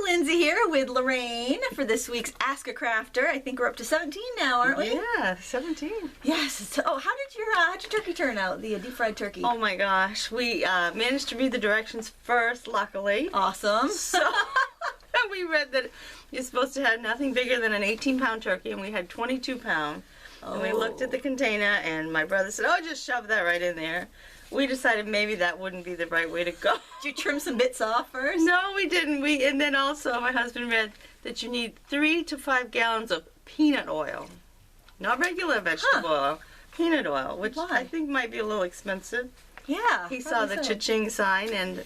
Lindsay here with Lorraine for this week's Ask a Crafter. I think we're up to 17 now, aren't we? Yeah, 17. Yes. Oh, how'd your turkey turn out, the deep fried turkey? Oh my gosh, we managed to read the directions first, luckily. Awesome. So we read that you're supposed to have nothing bigger than an 18-pound turkey, and we had 22 pound. Oh. And we looked at the container, and my brother said, "Oh, just shove that right in there." We decided maybe that wouldn't be the right way to go. Did you trim some bits off first? No, we didn't. And then also my husband read that you need 3 to 5 gallons of peanut oil. Not regular vegetable oil, peanut oil, which Why? I think might be a little expensive. Yeah. He saw the cha-ching sign and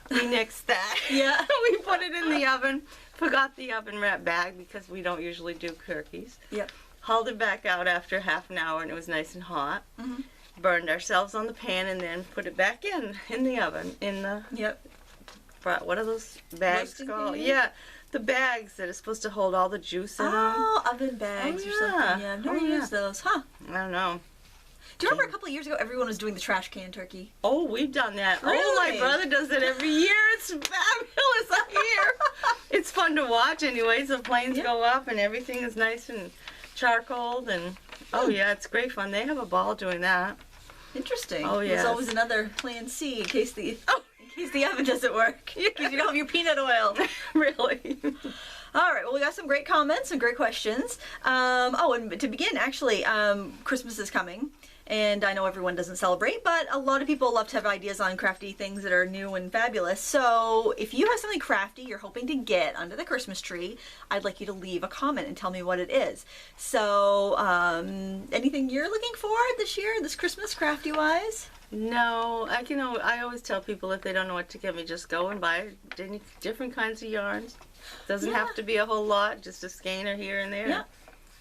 we nixed that. Yeah. We put it in the oven, forgot the oven wrap bag because we don't usually do turkeys. Yep. Hauled it back out after half an hour and it was nice and hot. Mm-hmm. Burned ourselves on the pan and then put it back in the oven in the what are those bags Roasting called? pan? Yeah, the bags that are supposed to hold all the juice in them. Oh, oven bags or something. Yeah, I've never used those. Huh. I don't know. Do you remember a couple of years ago everyone was doing the trash can turkey? Oh, we've done that. Really? Oh, my brother does it every year. It's fabulous up here. It's fun to watch anyways. The flames go up and everything is nice and charcoaled and oh yeah, it's great fun. They have a ball doing that. Interesting. Oh yeah. There's always another plan C in case the oven doesn't work. In case you don't have your peanut oil. Really. All right, well, we got some great comments and great questions. And to begin, actually, Christmas is coming, and I know everyone doesn't celebrate, but a lot of people love to have ideas on crafty things that are new and fabulous. So if you have something crafty you're hoping to get under the Christmas tree, I'd like you to leave a comment and tell me what it is. So anything you're looking for this year, this Christmas, crafty-wise? No, I always tell people if they don't know what to get me, just go and buy different kinds of yarns. Doesn't have to be a whole lot, just a skeiner here and there. Yeah.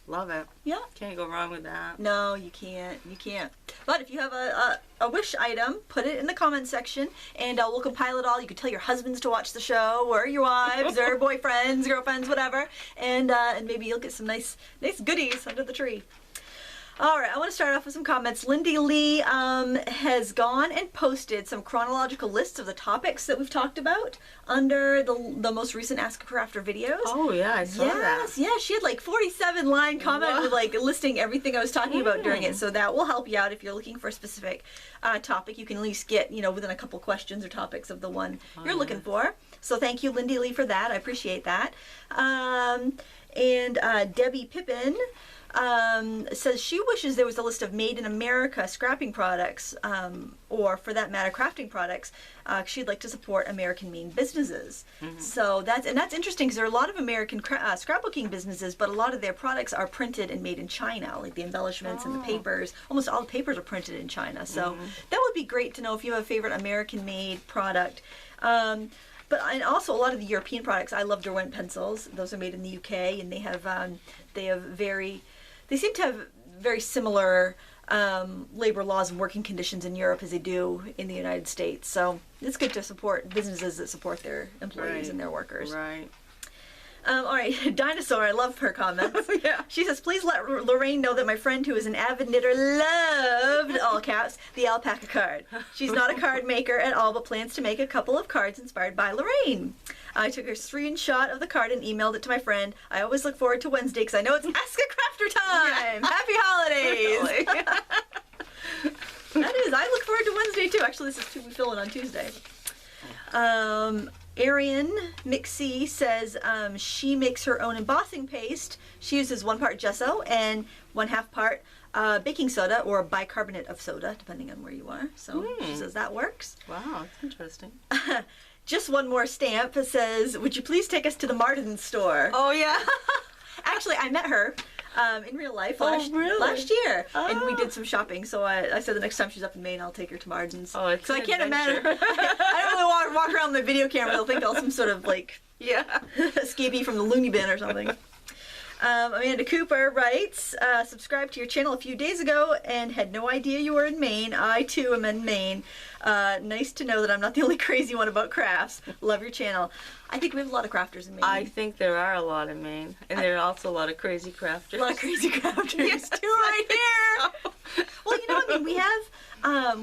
Love it. Yeah. Can't go wrong with that. No, you can't. You can't. But if you have a wish item, put it in the comments section, and we'll compile it all. You can tell your husbands to watch the show, or your wives, or boyfriends, girlfriends, whatever, and maybe you'll get some nice goodies under the tree. All right, I want to start off with some comments. Lindy Lee has gone and posted some chronological lists of the topics that we've talked about under the most recent Ask a Crafter videos. Oh yeah, I saw that. Yeah, she had like 47-line comment with like listing everything I was talking about during it. So that will help you out if you're looking for a specific topic. You can at least get, within a couple questions or topics of the one you're looking for. So thank you, Lindy Lee, for that. I appreciate that. And Debbie Pippin says she wishes there was a list of made in America scrapping products, or for that matter, crafting products. She'd like to support American-made businesses. Mm-hmm. So that's interesting because there are a lot of American scrapbooking businesses, but a lot of their products are printed and made in China, like the embellishments and the papers. Almost all the papers are printed in China. So that would be great to know if you have a favorite American-made product. And also a lot of the European products. I love Derwent pencils. Those are made in the UK, and they seem to have very similar labor laws and working conditions in Europe as they do in the United States. So it's good to support businesses that support their employees and their workers. Right. All right, Dinosaur, I love her comments. She says, please let Lorraine know that my friend who is an avid knitter loved, all caps, the alpaca card. She's not a card maker at all, but plans to make a couple of cards inspired by Lorraine. I took a screenshot of the card and emailed it to my friend. I always look forward to Wednesday because I know it's Ask a Crafter time. Happy holidays. That is. I look forward to Wednesday too. Actually, this is to be filling on Tuesday. Arian Mixie says she makes her own embossing paste. She uses 1 part gesso and 1/2 part baking soda or bicarbonate of soda, depending on where you are. So she says that works. Wow, that's interesting. Just one more stamp says, would you please take us to the Martin store? Oh yeah. Actually, I met her in real life last year, and we did some shopping. So I said the next time she's up in Maine, I'll take her to Martin's. Oh, it's so I can't imagine. I don't really walk around with my video camera. They'll think I'm some sort of like escapee from the loony bin or something. Amanda Cooper writes, subscribed to your channel a few days ago and had no idea you were in Maine. I too am in Maine. Nice to know that I'm not the only crazy one about crafts. Love your channel. I think we have a lot of crafters in Maine. I think there are a lot in Maine. And there are also a lot of crazy crafters. A lot of crazy crafters too right here. Well,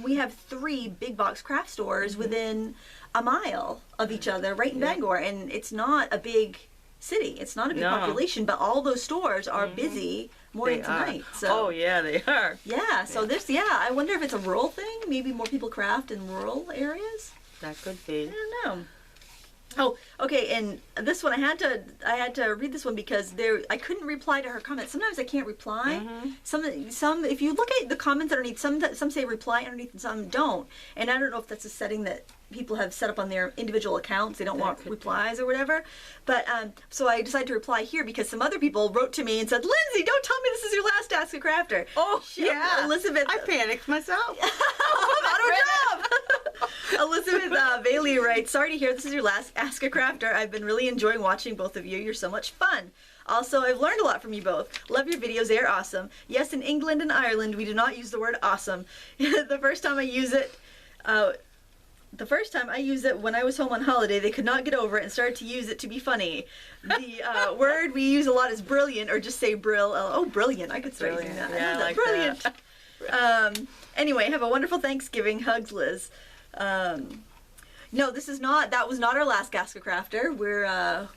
we have 3 big box craft stores within a mile of each other right in Bangor, and it's not a big city. It's not a big population, but all those stores are busy morning to night. So. Oh yeah, they are. Yeah, so I wonder if it's a rural thing. Maybe more people craft in rural areas. That could be. I don't know. Oh, okay, and this one I had to read this one because I couldn't reply to her comments. Sometimes I can't reply. Some if you look at the comments underneath, some say reply underneath and some don't. And I don't know if that's a setting that people have set up on their individual accounts. They don't want replies or whatever. But so I decided to reply here because some other people wrote to me and said, Lindsay, don't tell me this is your last Ask a Crafter. Oh, yeah. Elizabeth. I panicked myself. Auto job. Elizabeth Bailey writes, sorry to hear this is your last Ask a Crafter. I've been really enjoying watching both of you. You're so much fun. Also, I've learned a lot from you both. Love your videos. They are awesome. Yes, in England and Ireland, we do not use the word awesome. The first time I use it when I was home on holiday, they could not get over it and started to use it to be funny. The word we use a lot is brilliant, or just say brill. Oh, brilliant. I could start using that. Yeah, I like brilliant. That. Anyway, have a wonderful Thanksgiving. Hugs, Liz. No, that was not our last Ask a Crafter.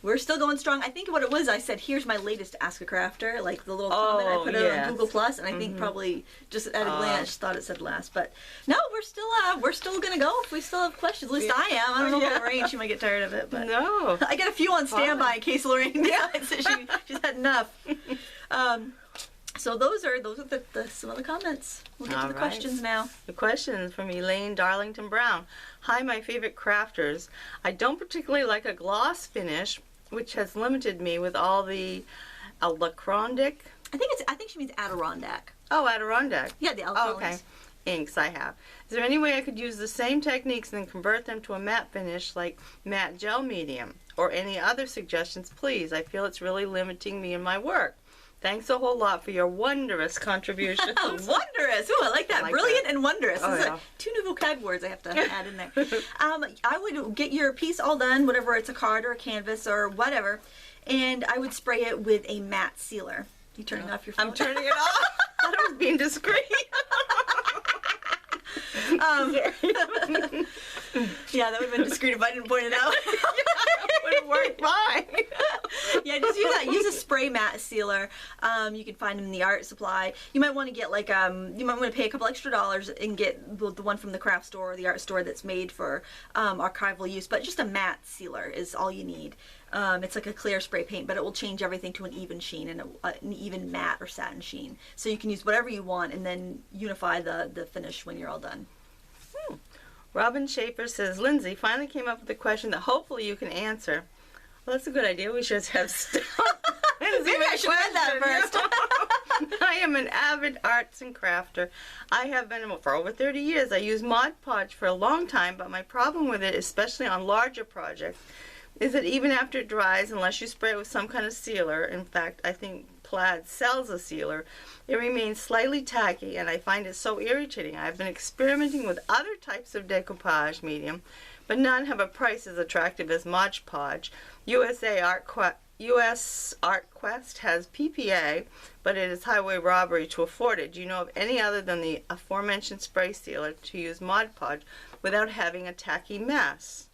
We're still going strong. I think what it was, I said, here's my latest Ask a Crafter, like the little comment I put out on Google Plus, and I think probably just at a glance thought it said last. But no, we're still gonna go if we still have questions. At least I am. I don't know about Lorraine, she might get tired of it, but no. I got a few on standby in case Lorraine decides that she's had enough. So those are some of the comments. We'll get to the questions now. The questions from Elaine Darlington Brown. Hi, my favorite crafters. I don't particularly like a gloss finish, which has limited me with all the Alacrondic. I think she means Adirondack. Oh, Adirondack. Yeah, the alcohol. Okay. Inks I have. Is there any way I could use the same techniques and then convert them to a matte finish like matte gel medium? Or any other suggestions, please? I feel it's really limiting me in my work. Thanks a whole lot for your wondrous contributions. Wondrous! Ooh, I like that. Brilliant and wondrous. Oh, Those are two new vocab words I have to add in there. I would get your piece all done, whatever it's a card or a canvas or whatever, and I would spray it with a matte sealer. You turning off your phone? I'm turning it off. I thought I was being discreet. Yeah, that would have been discreet if I didn't point it out. It would have worked fine. Yeah, just use that. Use a spray matte sealer. You can find them in the art supply. You might want to get you might want to pay a couple extra dollars and get the one from the craft store or the art store that's made for archival use. But just a matte sealer is all you need. It's like a clear spray paint, but it will change everything to an even sheen and an even matte or satin sheen. So you can use whatever you want and then unify the finish when you're all done. Robin Schaefer says, Lindsay finally came up with a question that hopefully you can answer. Well, that's a good idea. We should have stopped. Maybe I should read that first. I am an avid arts and crafter. I have been for over 30 years. I use Mod Podge for a long time, but my problem with it, especially on larger projects, is that even after it dries, unless you spray it with some kind of sealer, in fact, I think Plaid sells a sealer, it remains slightly tacky, and I find it so irritating. I've been experimenting with other types of decoupage medium, but none have a price as attractive as Mod Podge. US Art Quest has PPA, but it is highway robbery to afford it. Do you know of any other than the aforementioned spray sealer to use Mod Podge without having a tacky mess?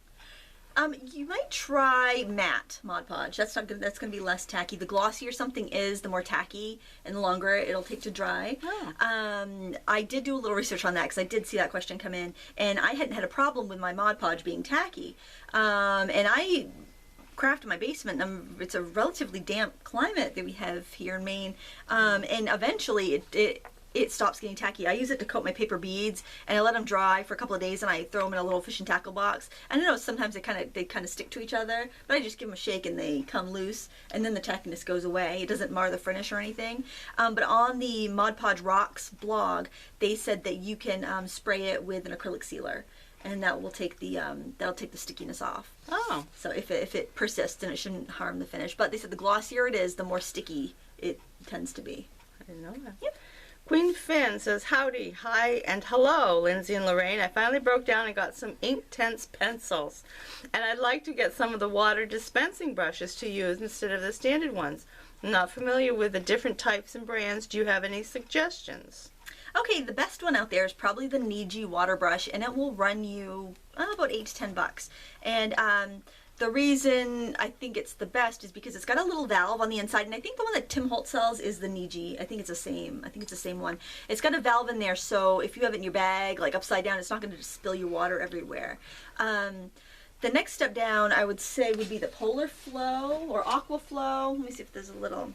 You might try matte Mod Podge. That's not good. That's going to be less tacky. The glossier something is, the more tacky and the longer it'll take to dry. Oh. I did do a little research on that because I did see that question come in, and I hadn't had a problem with my Mod Podge being tacky. And I craft in my basement. It's a relatively damp climate that we have here in Maine, and eventually it stops getting tacky. I use it to coat my paper beads, and I let them dry for a couple of days, and I throw them in a little fishing tackle box. And I know sometimes they kind of stick to each other, but I just give them a shake and they come loose, and then the tackiness goes away. It doesn't mar the finish or anything. But on the Mod Podge Rocks blog, they said that you can spray it with an acrylic sealer, and that will take the stickiness off. Oh. So if it persists, then it shouldn't harm the finish. But they said the glossier it is, the more sticky it tends to be. I didn't know that. Yep. Queen Finn says, howdy, hi, and hello, Lindsay and Lorraine. I finally broke down and got some Inktense pencils. And I'd like to get some of the water dispensing brushes to use instead of the standard ones. I'm not familiar with the different types and brands. Do you have any suggestions? Okay, the best one out there is probably the Niji water brush, and it will run you about $8 to $10. And the reason I think it's the best is because it's got a little valve on the inside, and I think the one that Tim Holt sells is the Niji. I think it's the same. I think it's the same one. It's got a valve in there, so if you have it in your bag, like upside down, it's not going to just spill your water everywhere. The next step down, I would say, would be the Polar Flow or Aqua Flow. Let me see if there's a little.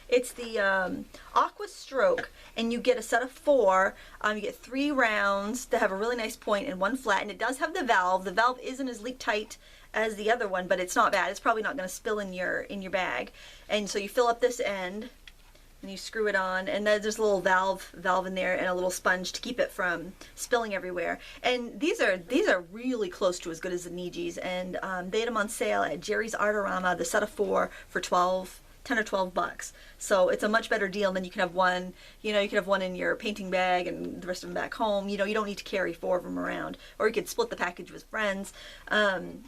It's the Aqua Stroke, and you get a set of 4. You get 3 rounds that have a really nice point and 1 flat, and it does have the valve. The valve isn't as leak tight as the other one, but it's not bad. It's probably not going to spill in your bag. And so you fill up this end, and you screw it on, and then there's a little valve in there and a little sponge to keep it from spilling everywhere. And these are really close to as good as the Nijis, and they had them on sale at Jerry's Artorama, the set of 4 for $10 or $12. So it's a much better deal than you can have one. You know, you could have one in your painting bag and the rest of them back home. You know, you don't need to carry 4 of them around, or you could split the package with friends.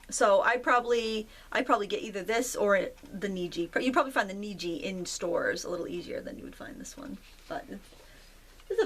So I probably get either this or the Niji. You'd probably find the Niji in stores a little easier than you would find this one, but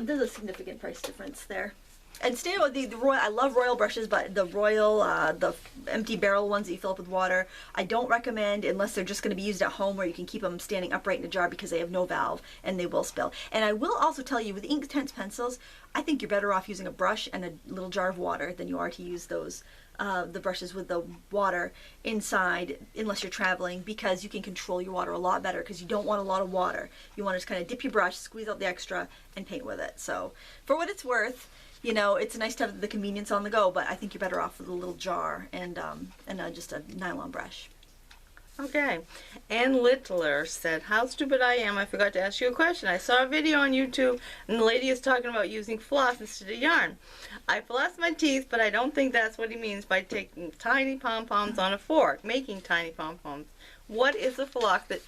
there's a significant price difference there. And stay with the Royal. I love Royal brushes, but the Royal, the empty barrel ones that you fill up with water, I don't recommend unless they're just going to be used at home where you can keep them standing upright in a jar, because they have no valve and they will spill. And I will also tell you, with Inktense pencils, I think you're better off using a brush and a little jar of water than you are to use those the brushes with the water inside, unless you're traveling, because you can control your water a lot better, because you don't want a lot of water. You want to just kind of dip your brush, squeeze out the extra, and paint with it. So for what it's worth, you know, it's nice to have the convenience on the go, but I think you're better off with a little jar and just a nylon brush. Okay. Ann Littler said, how stupid I am. I forgot to ask you a question. I saw a video on YouTube, and the lady is talking about using floss instead of yarn. I floss my teeth, but I don't think that's what he means by taking tiny pom-poms on a fork, making tiny pom-poms. What is the floss that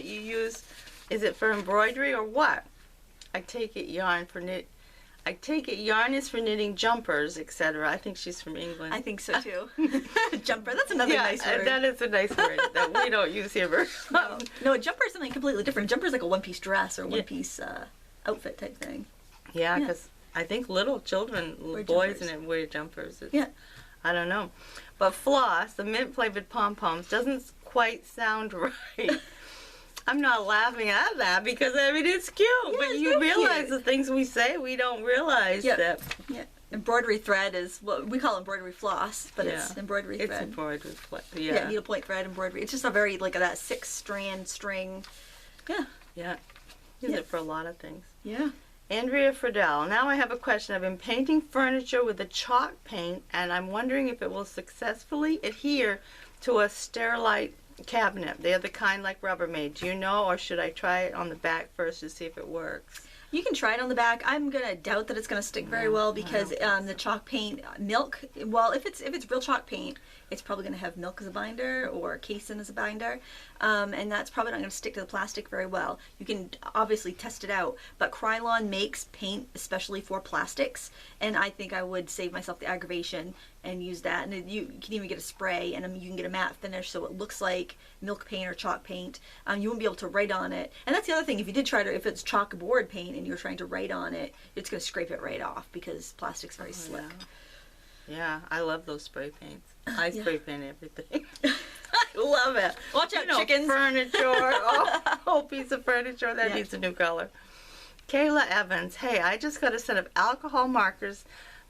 you use? Is it for embroidery or what? I take it yarn is for knitting jumpers, etc. I think she's from England. I think so too. Jumper, that's another nice word. That is a nice word that we don't use here very often. No, a jumper is something completely different. Jumper is like a one-piece dress or one-piece outfit type thing. Yeah, because I think little children, boys in it, wear jumpers. I don't know. But floss, the mint-flavored pom-poms, doesn't quite sound right. I'm not laughing at that because, I mean, it's cute, but you realize the things we say, we don't realize that. Yeah. Embroidery thread is what we call embroidery floss, but it's embroidery thread. It's embroidery thread. Yeah, needlepoint thread embroidery. It's just a very, like, that 6-strand string. Yeah. Yeah. Use it for a lot of things. Yeah. Andrea Friedel, now I have a question. I've been painting furniture with a chalk paint, and I'm wondering if it will successfully adhere to a sterilite cabinet. They're the kind like Rubbermaid. Do you know, or should I try it on the back first to see if it works? You can try it on the back. I'm gonna doubt that it's gonna stick very well, because the chalk paint, milk. Well, if it's real chalk paint, it's probably gonna have milk as a binder or casein as a binder, and that's probably not gonna stick to the plastic very well. You can obviously test it out, but Krylon makes paint especially for plastics, and I think I would save myself the aggravation and use that. And you can even get a spray, and you can get a matte finish so it looks like milk paint or chalk paint. You won't be able to write on it. And that's the other thing, if you did try to, if it's chalkboard paint and you're trying to write on it, it's going to scrape it right off because plastic's very slick. Yeah, I love those spray paints. I spray paint everything. I love it. Watch out, chickens. Furniture. Whole piece of furniture that needs a new color. Kayla Evans, hey, I just got a set of alcohol markers.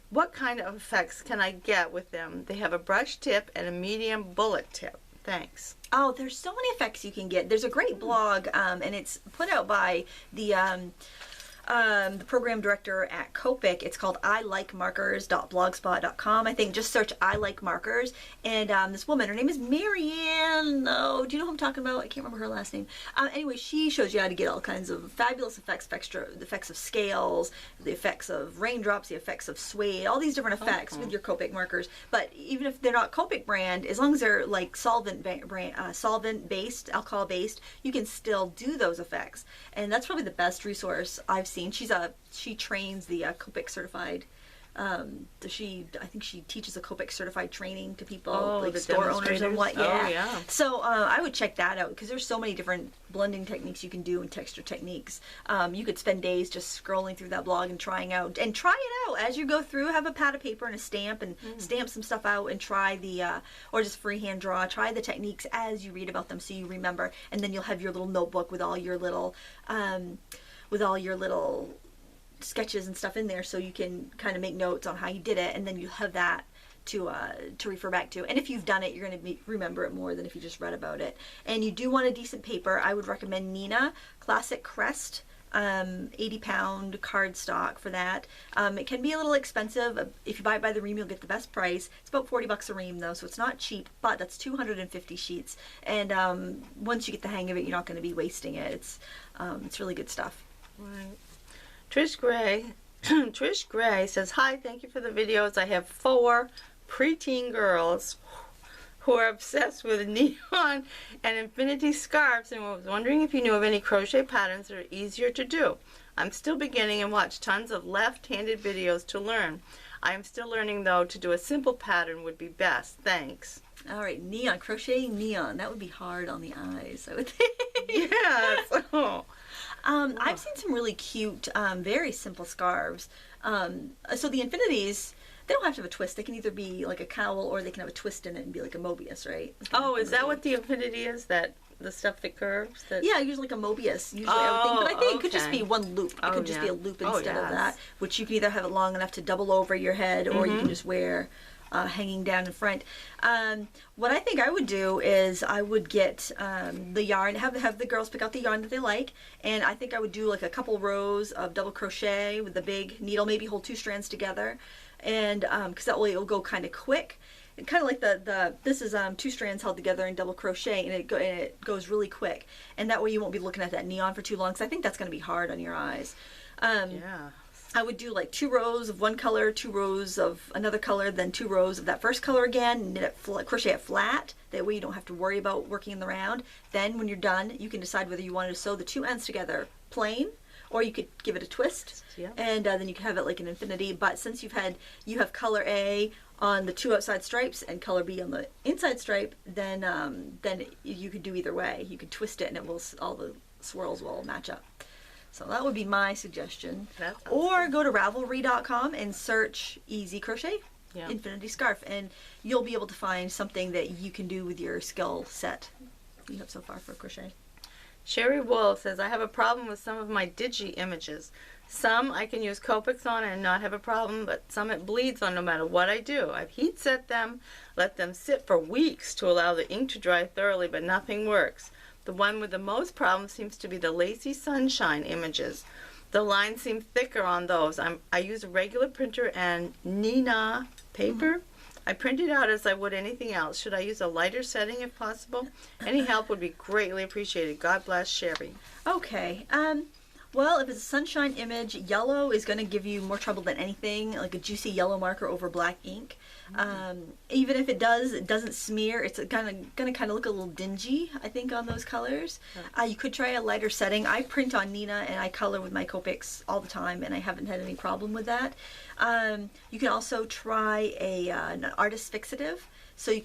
What kind of effects can I get with them? They have a brush tip and a medium bullet tip. Thanks. Oh, there's so many effects you can get. There's a great blog, and it's put out by the program director at Copic. It's called ilikemarkers.blogspot.com. I think just search I Like Markers. And this woman, her name is Marianne. Oh, do you know who I'm talking about? I can't remember her last name. Anyway, she shows you how to get all kinds of fabulous effects, the effects of scales, the effects of raindrops, the effects of suede, all these different effects with your Copic markers. But even if they're not Copic brand, as long as they're like solvent-based, alcohol-based, you can still do those effects. And that's probably the best resource I've seen. She trains the Copic certified I think she teaches a Copic certified training to people, Oh, like the store owners and what. demonstrators? Oh, yeah. So I would check that out because there's so many different blending techniques you can do and texture techniques. You could spend days just scrolling through that blog and trying out, and try it out as you go through. Have a pad of paper and a stamp and stamp some stuff out and try or just freehand draw. Try the techniques as you read about them so you remember, and then you'll have your little notebook with all your little sketches and stuff in there, so you can kind of make notes on how you did it, and then you have that to refer back to. And if you've done it, you're going to remember it more than if you just read about it. And you do want a decent paper. I would recommend Neenah Classic Crest 80-pound cardstock for that. It can be a little expensive. If you buy it by the ream, you'll get the best price. It's about $40 a ream though, so it's not cheap, but that's 250 sheets. And once you get the hang of it, you're not going to be wasting it. It's really good stuff. Right. Trish Gray says, hi, thank you for the videos. I have 4 preteen girls who are obsessed with neon and infinity scarves and was wondering if you knew of any crochet patterns that are easier to do. I'm still beginning and watch tons of left-handed videos to learn. I am still learning though. To do a simple pattern would be best. Thanks. All right, neon, crocheting neon. That would be hard on the eyes, I would think. Yes. Oh. I've seen some really cute, very simple scarves. So the infinities, they don't have to have a twist. They can either be like a cowl or they can have a twist in it and be like a Mobius, right? Oh, is that what the infinity is? That the stuff that curves? That... Yeah, usually like a Mobius. Usually, I would think, but I think it could just be one loop. It could just be a loop instead of that, which you can either have it long enough to double over your head, or you can just wear hanging down in front. What I think I would do is I would get the yarn, have the girls pick out the yarn that they like, and I think I would do like a couple rows of double crochet with the big needle, maybe hold 2 strands together, and because that way it'll go kind of quick. And kind of like this is 2 strands held together in double crochet, and it goes really quick, and that way you won't be looking at that neon for too long, because I think that's going to be hard on your eyes. Yeah. I would do like 2 rows of one color, 2 rows of another color, then 2 rows of that first color again, knit it crochet it flat. That way you don't have to worry about working in the round. Then when you're done, you can decide whether you want to sew the 2 ends together plain, or you could give it a twist, and then you can have it like an infinity. But since you have color A on the 2 outside stripes and color B on the inside stripe, then you could do either way. You could twist it, and all the swirls will match up. So that would be my suggestion. Or go to Ravelry.com and search Easy Crochet Infinity Scarf, and you'll be able to find something that you can do with your skill set you have so far for crochet. Sherry Wool says, I have a problem with some of my digi images. Some I can use Copics on and not have a problem, but some it bleeds on no matter what I do. I've heat set them, let them sit for weeks to allow the ink to dry thoroughly, but nothing works. The one with the most problems seems to be the Lacy Sunshine images. The lines seem thicker on those. I use a regular printer and Neenah paper. I print it out as I would anything else. Should I use a lighter setting if possible? Any help would be greatly appreciated. God bless, Sherry. Okay. Well, if it's a sunshine image, yellow is going to give you more trouble than anything, like a juicy yellow marker over black ink. Even if it doesn't smear, it's going to kind of look a little dingy, I think, on those colors. You could try a lighter setting. I print on Neenah and I color with my Copics all the time, and I haven't had any problem with that. You can also try an artist fixative. So you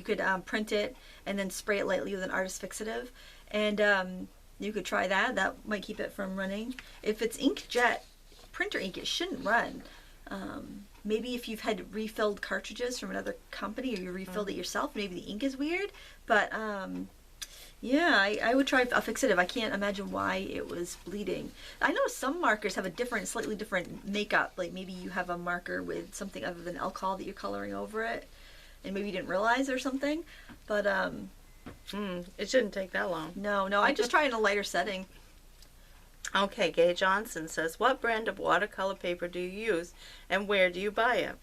could print it and then spray it lightly with an artist fixative, and you could try that. That might keep it from running. If it's inkjet printer ink, it shouldn't run. Maybe if you've had refilled cartridges from another company, or you refilled it yourself, maybe the ink is weird. But yeah, I would try a fixative. I can't imagine why it was bleeding. I know some markers have a slightly different makeup. Like maybe you have a marker with something other than alcohol that you're coloring over it, and maybe you didn't realize or something. But it shouldn't take that long. No, I just try in a lighter setting. Okay, Gay Johnson says, what brand of watercolor paper do you use, and where do you buy it?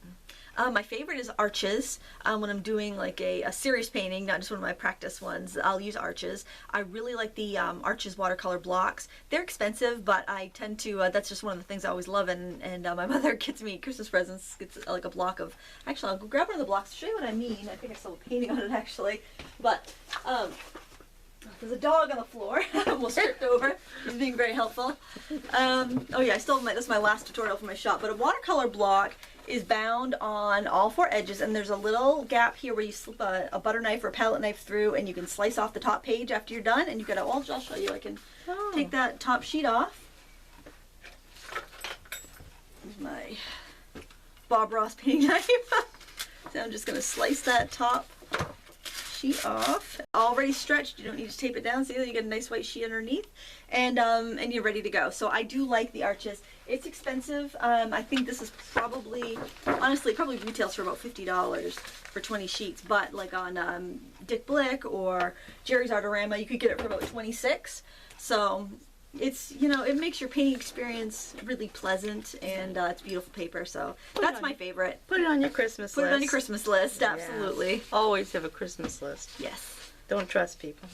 My favorite is Arches. When I'm doing like a serious painting, not just one of my practice ones, I'll use Arches. I really like the Arches watercolor blocks. They're expensive, but I tend to, that's just one of the things I always love, and my mother gets me Christmas presents, gets like a block of, actually I'll go grab one of the blocks to show you what I mean. I think I saw a painting on it actually, but There's a dog on the floor. Almost tripped over. He's being very helpful. Oh yeah, that's my last tutorial for my shop. But a watercolor block is bound on all 4 edges, and there's a little gap here where you slip a butter knife or a palette knife through, and you can slice off the top page after you're done. And you gotta, I'll show you. I can take that top sheet off. Here's my Bob Ross painting knife. So I'm just gonna slice that top sheet off. Already stretched, you don't need to tape it down. See, you get a nice white sheet underneath, and you're ready to go. So I do like the arches. It's expensive. I think this is probably, honestly, probably retails for about $50 for 20 sheets. But like on Dick Blick or Jerry's Artorama, you could get it for about $26. So it's, you know, it makes your painting experience really pleasant, and it's beautiful paper. So that's my favorite. Put it on your Christmas list. Put it on your Christmas list, absolutely. Yeah. Always have a Christmas list. Yes. Don't trust people.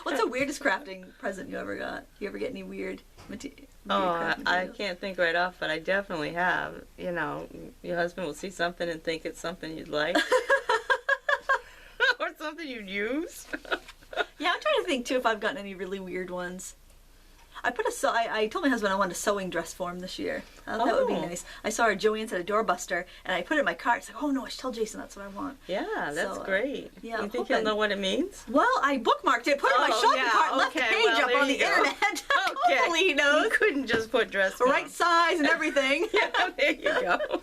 What's the weirdest crafting present you ever got? You ever get any weird material? I can't think right off, but I definitely have. You know, your husband will see something and think it's something you'd like. Or something you'd use. Yeah, I'm trying to think too if I've gotten any really weird ones. I told my husband I wanted a sewing dress for him this year. That would be nice. I saw her Joann's at a doorbuster, and I put it in my cart. It's like, oh no, I should tell Jason that's what I want. Yeah, that's great. Yeah, you think he'll know what it means? Well, I bookmarked it, put it in my shopping cart, left the page up on the internet. Hopefully he knows. You couldn't just put dress on. Right size and everything. Yeah, there you go.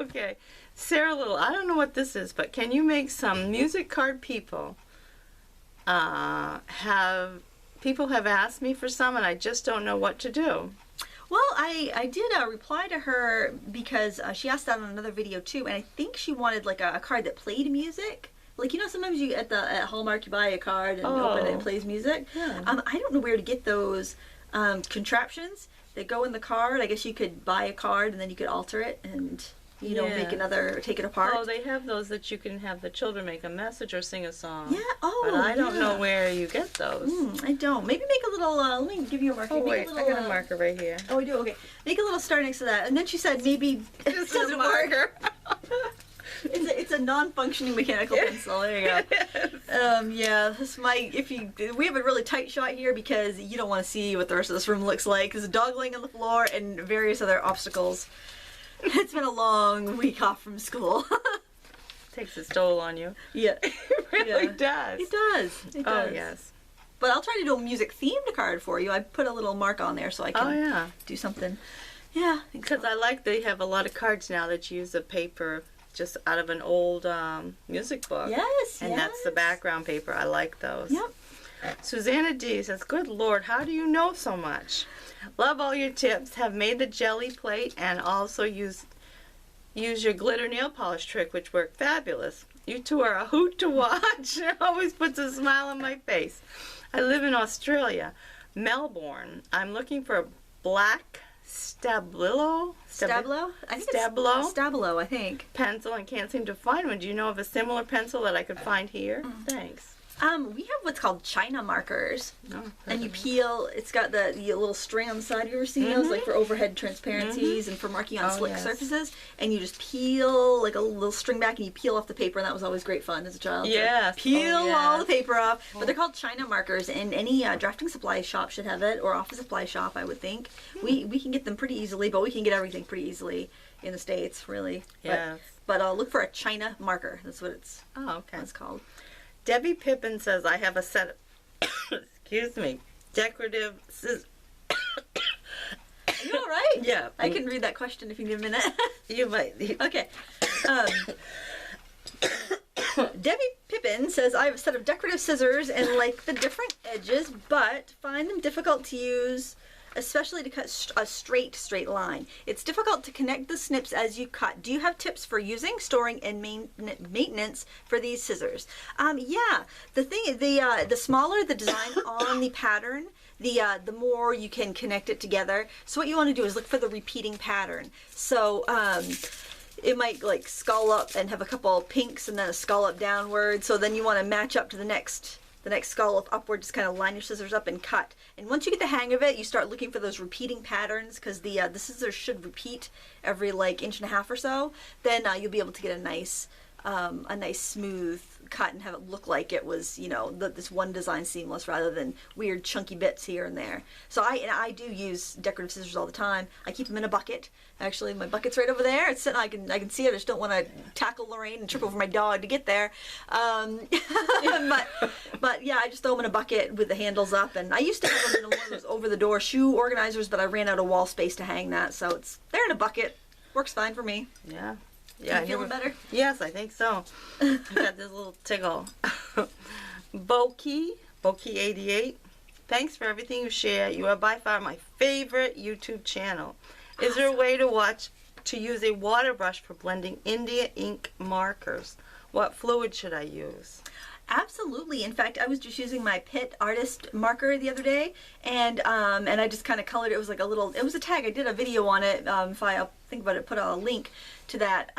Okay. Sarah Little, I don't know what this is, but can you make some music card people? People have asked me for some, and I just don't know what to do. Well, I did reply to her because she asked that on another video too, and I think she wanted like a card that played music. Like, you know, sometimes you at Hallmark you buy a card and open it and it plays music. Yeah. I don't know where to get those contraptions that go in the card. I guess you could buy a card and then you could alter it and, you know, take it apart. Oh, they have those that you can have the children make a message or sing a song. Yeah, but I don't know where you get those. I don't. Maybe make a little, let me give you a marker. Oh, wait, I got a marker right here. Oh, I do? Okay. Make a little star next to that. And then she said maybe it doesn't work. It's a non-functioning mechanical pencil. There you go. Yeah, this might, we have a really tight shot here because you don't want to see what the rest of this room looks like. There's a dog laying on the floor and various other obstacles. It's been a long week off from school. Takes a toll on you. Yeah. It really does. It does. It does. Oh, yes. But I'll try to do a music themed card for you. I put a little mark on there so I can do something. Yeah. Because I like they have a lot of cards now that use the paper just out of an old music book. Yes, and that's the background paper. I like those. Yep. Susanna D says, good Lord, how do you know so much? Love all your tips. Have made the jelly plate and also use your glitter nail polish trick, which worked fabulous. You two are a hoot to watch. It always puts a smile on my face. I live in Australia, Melbourne. I'm looking for a black Stabilo? Stabilo? I think Stabilo? It's Stabilo, I think. Pencil, and can't seem to find one. Do you know of a similar pencil that I could find here? Thanks. We have what's called China markers, and you peel. It's got the little string on the side. Have you ever seen those, like for overhead transparencies and for marking on slick surfaces? And you just peel like a little string back, and you peel off the paper. And that was always great fun as a child. Yeah, peel all the paper off. But they're called China markers, and any drafting supply shop should have it, or office supply shop, I would think. We can get them pretty easily, but we can get everything pretty easily in the States, really. Yeah. But look for a China marker. That's what it's. Oh, okay. That's called. Debbie Pippin says, I have a set of, excuse me, decorative scissors. Are you all right? Yeah. I can read that question if you need a minute. You might. Okay. Debbie Pippin says, I have a set of decorative scissors and like the different edges, but find them difficult to use, especially to cut a straight line. It's difficult to connect the snips as you cut. Do you have tips for using, storing, and maintenance for these scissors? Yeah, the smaller the design on the pattern, the more you can connect it together. So what you want to do is look for the repeating pattern. So it might like skull up and have a couple pinks and then a skull up downward. So then you want to match up to the next skull up upward. Just kind of line your scissors up and cut. And once you get the hang of it, you start looking for those repeating patterns, because the scissors should repeat every like 1.5 inches or so. Then you'll be able to get a nice a nice smooth cut and have it look like it was, you know, this one design seamless rather than weird chunky bits here and there. So I do use decorative scissors all the time. I keep them in a bucket. Actually, my bucket's right over there. It's sitting, I can see it. I just don't want to tackle Lorraine and trip over my dog to get there. But yeah, I just throw them in a bucket with the handles up. And I used to have them in one of those over-the-door shoe organizers, but I ran out of wall space to hang that. So they're in a bucket. Works fine for me. Yeah. Yeah, you feeling better? Yes, I think so. I got this little tickle. Boki88. Thanks for everything you share. You are by far my favorite YouTube channel. Is there a way to use a water brush for blending India ink markers? What fluid should I use? Absolutely. In fact, I was just using my Pitt artist marker the other day, and I just kind of colored it. It was like it was a tag. I did a video on it. If I think about it, put a link to that.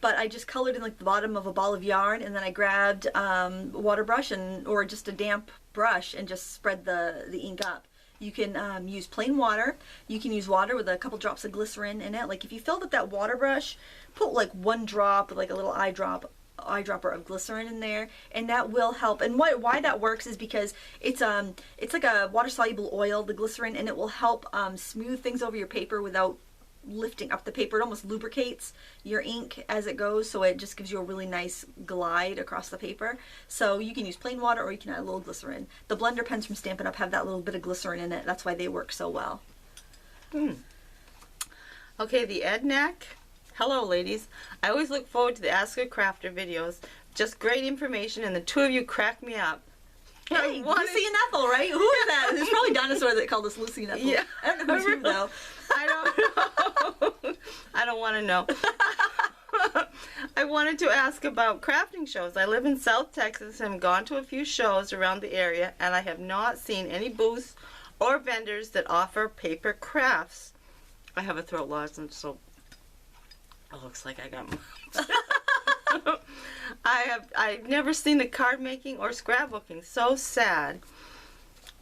But I just colored in like the bottom of a ball of yarn, and then I grabbed a water brush or just a damp brush and just spread the ink up. You can use plain water. You can use water with a couple drops of glycerin in it. Like if you filled up that water brush, put like one drop, like a little eyedropper of glycerin in there, and that will help. And why that works is because it's like a water soluble oil, the glycerin, and it will help smooth things over your paper without lifting up the paper. It almost lubricates your ink as it goes, so it just gives you a really nice glide across the paper. So you can use plain water or you can add a little glycerin. The blender pens from Stampin' Up! Have that little bit of glycerin in it. That's why they work so well. Okay, the Ednac. Hello, ladies. I always look forward to the Ask a Crafter videos. Just great information, and the two of you crack me up. Hey, Lucy and Ethel, right? Who is that? There's probably a dinosaur that called us Lucy and Ethel. Yeah. I don't know who's who, though. I don't know. I don't want to know. I wanted to ask about crafting shows. I live in South Texas and have gone to a few shows around the area, and I have not seen any booths or vendors that offer paper crafts. I have a throat lozenge, so it looks like I got I've never seen the card making or scrapbooking. So sad.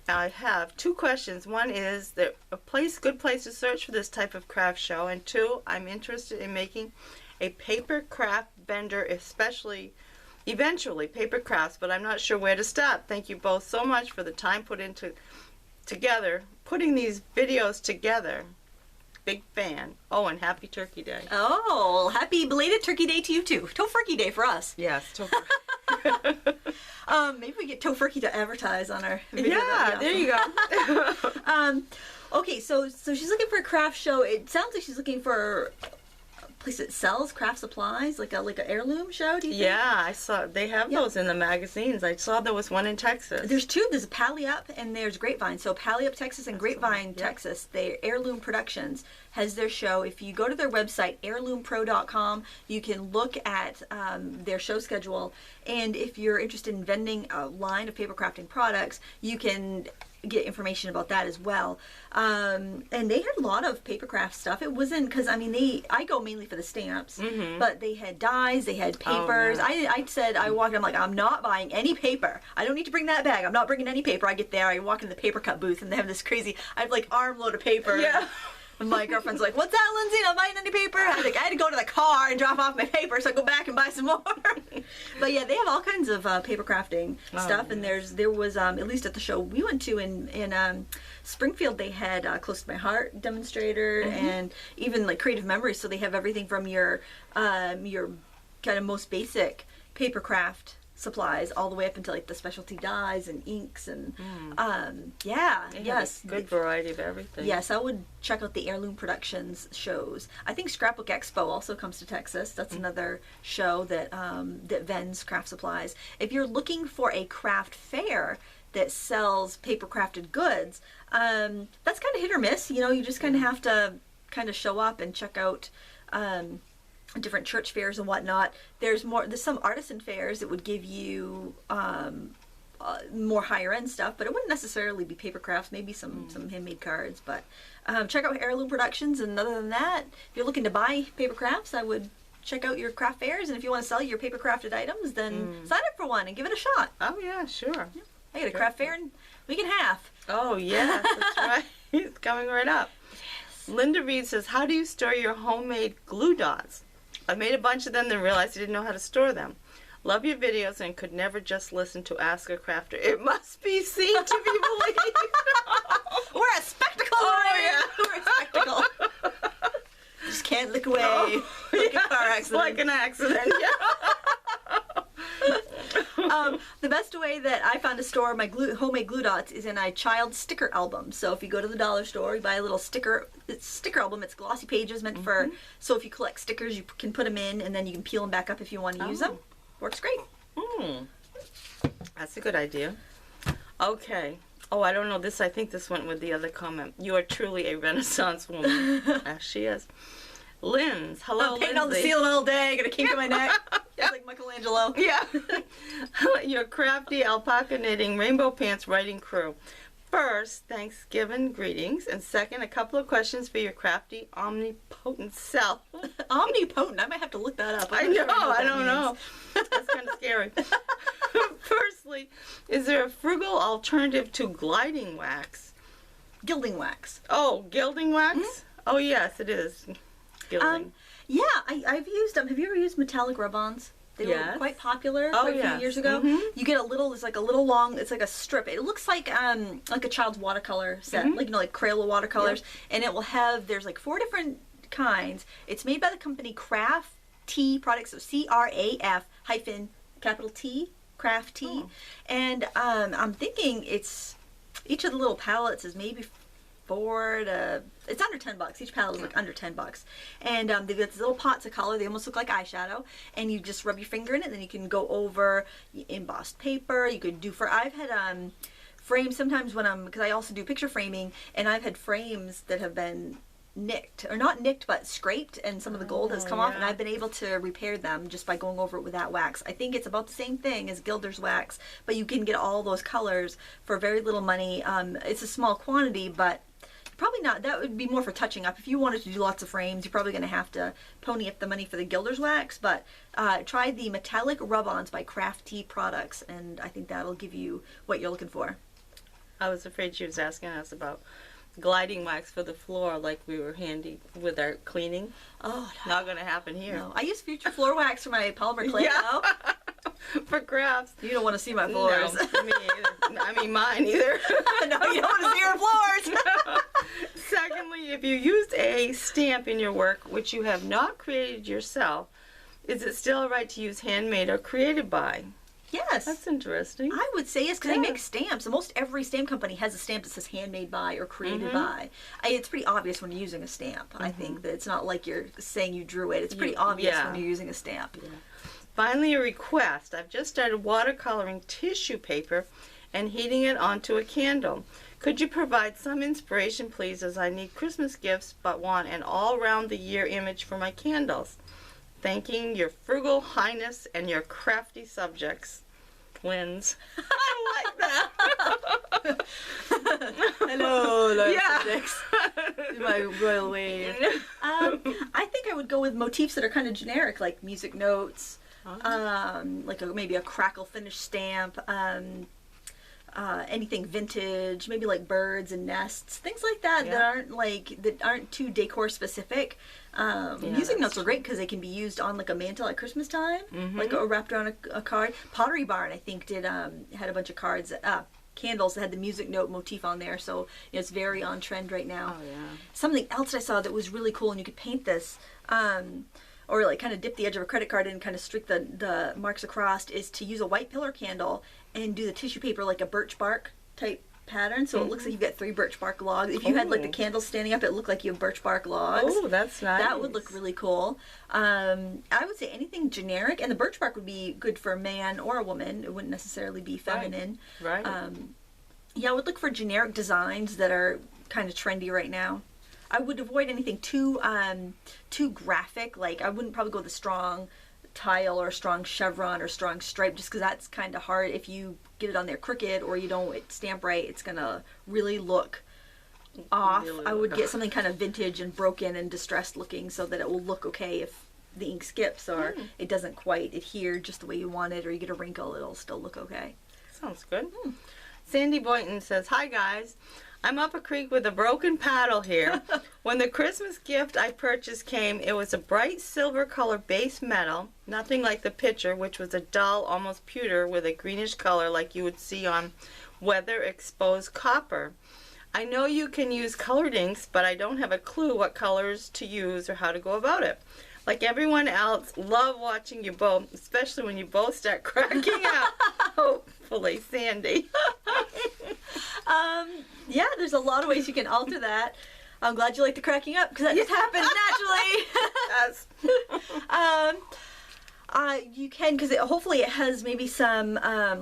I have two questions. One is there a good place to search for this type of craft show, and two, I'm interested in making a paper craft bender, eventually paper crafts, but I'm not sure where to start. Thank you both so much for the time put into putting these videos together. Big fan. Oh, and happy Turkey Day. Oh, happy belated Turkey Day to you too. Tofurkey Day for us. Yes, Tofurkey. Maybe we get Tofurkey to advertise on our video. Yeah, there you go. Okay, so she's looking for a craft show. It sounds like she's looking for a place that sells craft supplies, like an heirloom show. Do you think? Yeah, I saw they have those in the magazines. I saw there was one in Texas. There's two. There's Pally Up and there's Grapevine. So Pally Up, Texas, and Grapevine, Texas. They Heirloom Productions has their show. If you go to their website, heirloompro.com, you can look at their show schedule. And if you're interested in vending a line of paper crafting products, you can get information about that as well. And they had a lot of paper craft stuff. It wasn't, because I go mainly for the stamps, but they had dies, they had papers. Oh, yeah. I said, I walked, I'm like, I'm not buying any paper. I don't need to bring that bag. I'm not bringing any paper. I get there, I walk in the paper cut booth, and they have this crazy, I have like armload of paper. Yeah. And my girlfriend's like, what's that, Lindsay? Not buying any paper? I had to go to the car and drop off my paper, so I go back and buy some more. But yeah, they have all kinds of paper crafting stuff, and there was at least at the show we went to in Springfield, they had Close to My Heart demonstrator, and even like Creative Memories. So they have everything from your kind of most basic paper craft supplies all the way up into like the specialty dyes and inks and good variety of everything. Yes, I would check out the Heirloom Productions shows. I think Scrapbook Expo also comes to Texas. That's another show that that vends craft supplies. If you're looking for a craft fair that sells paper crafted goods, that's kind of hit or miss. You know, you just kind of have to kind of show up and check out different church fairs and whatnot. There's some artisan fairs that would give you more higher end stuff, but it wouldn't necessarily be paper crafts, maybe some handmade cards. But check out Heirloom Productions, and other than that, if you're looking to buy paper crafts, I would check out your craft fairs, and if you want to sell your paper crafted items, then sign up for one and give it a shot. Oh yeah, sure. Yeah. I got a craft fair in week and a half. Oh yeah, that's right. It's coming right up. Yes. Linda Reed says, how do you store your homemade glue dots? I made a bunch of them, then realized I didn't know how to store them. Love your videos and could never just listen to Ask a Crafter. It must be seen to be believed. We're a spectacle, Lorraine. We're a spectacle. Just can't look away. Like a car accident. Like an accident, The best way that I found to store my homemade glue dots is in a child sticker album. So if you go to the dollar store, you buy a little sticker album. It's glossy pages meant for, so if you collect stickers, you can put them in and then you can peel them back up if you want to use them. Works great. That's a good idea. Okay. Oh, I don't know. I think this went with the other comment. You are truly a Renaissance woman. As she is. Linz. Hello, I'm painting Lindsay. on the ceiling all day. Got a kink in my neck. It's like Michelangelo. Yeah. Your crafty alpaca knitting rainbow pants writing crew. First, Thanksgiving greetings, and second, a couple of questions for your crafty omnipotent self. Omnipotent? I might have to look that up. I know, I don't know. That's kind of scary. Firstly, is there a frugal alternative to gliding wax? Gilding wax. Oh, gilding wax? Oh, yes, it is. Gilding. Yeah, I've used them. Have you ever used metallic rub-ons? They were quite popular quite a few years ago. You get a little, it's like a little long, it's like a strip. It looks like a child's watercolor set, like, you know, like Crayola watercolors. And it will have, there's like 4 different kinds. It's made by the company Craft Products, so C-R-A-F hyphen capital T, Craft T. And I'm thinking it's, each of the little palettes is maybe it's under $10. Each palette is like under $10. And they've got these little pots of color. They almost look like eyeshadow. And you just rub your finger in it. Then you can go over embossed paper. You could do I've had frames sometimes when because I also do picture framing. And I've had frames that have been nicked, or not nicked, but scraped. And some of the gold has come off. And I've been able to repair them just by going over it with that wax. I think it's about the same thing as Gilder's wax. But you can get all those colors for very little money. It's a small quantity, but probably not. That would be more for touching up. If you wanted to do lots of frames, you're probably going to have to pony up the money for the Gilder's wax. But try the metallic rub-ons by Craft Products, and I think that'll give you what you're looking for. I was afraid she was asking us about gliding wax for the floor, like we were handy with our cleaning. Oh, no. Not going to happen here. No. I use Future Floor Wax for my polymer clay now. For crafts. You don't want to see my floors. No, me either. I mean, mine either. No, you don't want to see your floors. Secondly, if you used a stamp in your work which you have not created yourself, is it still right to use handmade or created by? Yes. That's interesting. I would say yes, because they make stamps. Almost every stamp company has a stamp that says handmade by or created by. It's pretty obvious when you're using a stamp. I think that it's not like you're saying you drew it. It's pretty obvious when you're using a stamp. Yeah. Finally, a request. I've just started watercoloring tissue paper and heating it onto a candle. Could you provide some inspiration, please, as I need Christmas gifts but want an all-round-the-year image for my candles? Thanking your frugal highness and your crafty subjects. Linz. I like that. Hello, subjects. My royal wave. I think I would go with motifs that are kind of generic, like music notes, like maybe a crackle finish stamp, anything vintage, maybe like birds and nests, things like that that aren't too decor specific. Music notes are great because they can be used on like a mantle at Christmas time, like or wrapped around a card. Pottery Barn, I think, had a bunch of cards, candles that had the music note motif on there, so it's very on trend right now. Something else I saw that was really cool, and you could paint this, or like kind of dip the edge of a credit card in and kind of streak the marks across, is to use a white pillar candle and do the tissue paper like a birch bark type pattern, so it looks like you've got 3 birch bark logs. If you had like the candles standing up, it looked like you have birch bark logs. Oh, that's nice. That would look really cool. I would say anything generic, and the birch bark would be good for a man or a woman. It wouldn't necessarily be feminine. Right. I would look for generic designs that are kind of trendy right now. I would avoid anything too graphic. Like I wouldn't probably go with a strong tile or a strong chevron or strong stripe, just because that's kind of hard. If you get it on there crooked or you don't stamp right, it's gonna really look off. I would get something kind of vintage and broken and distressed looking, so that it will look okay if the ink skips or it doesn't quite adhere just the way you want it, or you get a wrinkle, it'll still look okay. Sounds good. Sandy Boynton says, "Hi guys, I'm up a creek with a broken paddle here. When the Christmas gift I purchased came, it was a bright silver color base metal, nothing like the picture, which was a dull, almost pewter with a greenish color like you would see on weather exposed copper. I know you can use colored inks, but I don't have a clue what colors to use or how to go about it. Like everyone else, love watching you both, especially when you both start cracking up. Hopefully, Sandy. Yeah, there's a lot of ways you can alter that. I'm glad you like the cracking up because that just happened naturally. Yes. You can, because hopefully it has maybe some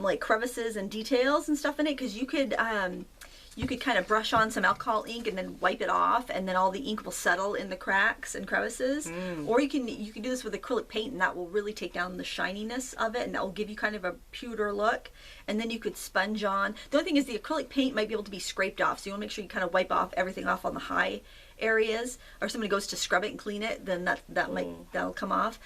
like crevices and details and stuff in it, because you could kind of brush on some alcohol ink and then wipe it off, and then all the ink will settle in the cracks and crevices. Or you can do this with acrylic paint, and that will really take down the shininess of it, and that will give you kind of a pewter look. And then you could sponge on. The only thing is the acrylic paint might be able to be scraped off, so you want to make sure you kind of wipe off everything off on the high areas, or somebody goes to scrub it and clean it, then that'll come off.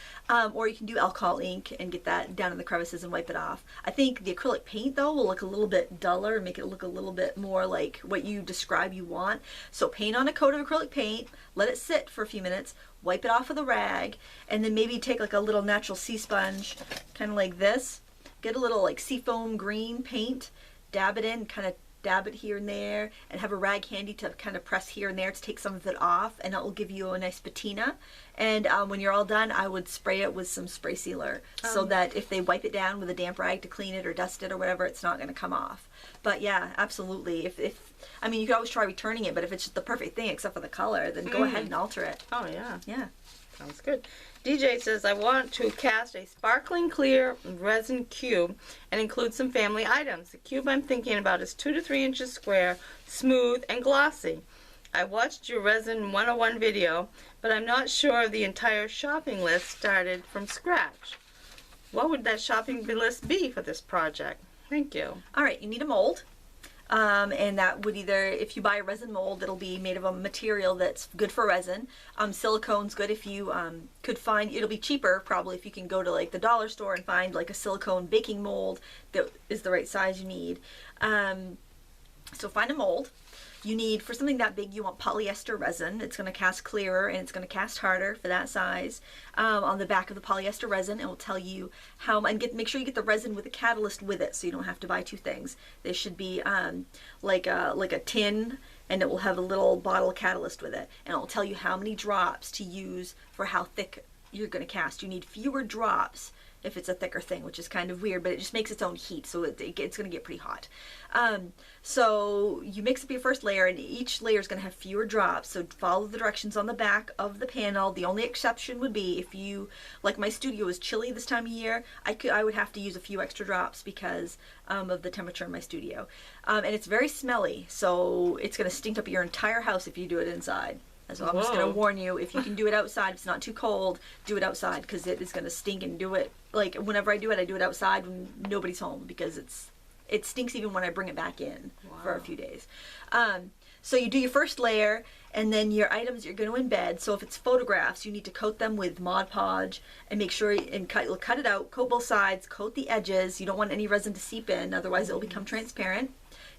Or you can do alcohol ink and get that down in the crevices and wipe it off. I think the acrylic paint though will look a little bit duller and make it look a little bit more like what you describe you want. So paint on a coat of acrylic paint, let it sit for a few minutes, wipe it off with a rag, and then maybe take like a little natural sea sponge, kind of like this, get a little like seafoam green paint, dab it in, kind of dab it here and there, and have a rag handy to kind of press here and there to take some of it off, and that will give you a nice patina. And when you're all done, I would spray it with some spray sealer so that if they wipe it down with a damp rag to clean it or dust it or whatever, it's not going to come off. But yeah, absolutely. I mean, you could always try returning it, but if it's just the perfect thing except for the color, then go ahead and alter it. Oh yeah. Yeah. Sounds good. DJ says, I want to cast a sparkling clear resin cube and include some family items. The cube I'm thinking about is 2 to 3 inches square, smooth, and glossy. I watched your Resin 101 video, but I'm not sure the entire shopping list started from scratch. What would that shopping list be for this project? Thank you. All right, you need a mold. And that would either, if you buy a resin mold, it'll be made of a material that's good for resin. Silicone's good if you could find, it'll be cheaper probably if you can go to like the dollar store and find like a silicone baking mold that is the right size you need. So find a mold. You need, for something that big, you want polyester resin. It's going to cast clearer and it's going to cast harder for that size. On the back of the polyester resin, it will tell you how, and make sure you get the resin with a catalyst with it, so you don't have to buy two things. They should be like a tin, and it will have a little bottle catalyst with it, and it will tell you how many drops to use for how thick you're going to cast. You need fewer drops if it's a thicker thing, which is kind of weird, but it just makes its own heat, so it's going to get pretty hot. So you mix up your first layer, and each layer is going to have fewer drops, so follow the directions on the back of the panel. The only exception would be if you, like my studio is chilly this time of year, I would have to use a few extra drops because of the temperature in my studio. And it's very smelly, so it's going to stink up your entire house if you do it inside. So I'm just going to warn you, if you can do it outside, if it's not too cold, do it outside, because it is going to stink. And do it, like, whenever I do it outside when nobody's home, because it stinks even when I bring it back in for a few days. So you do your first layer, and then your items you're going to embed. So if it's photographs, you need to coat them with Mod Podge, and make sure, and cut it out, coat both sides, coat the edges. You don't want any resin to seep in, otherwise it will become transparent.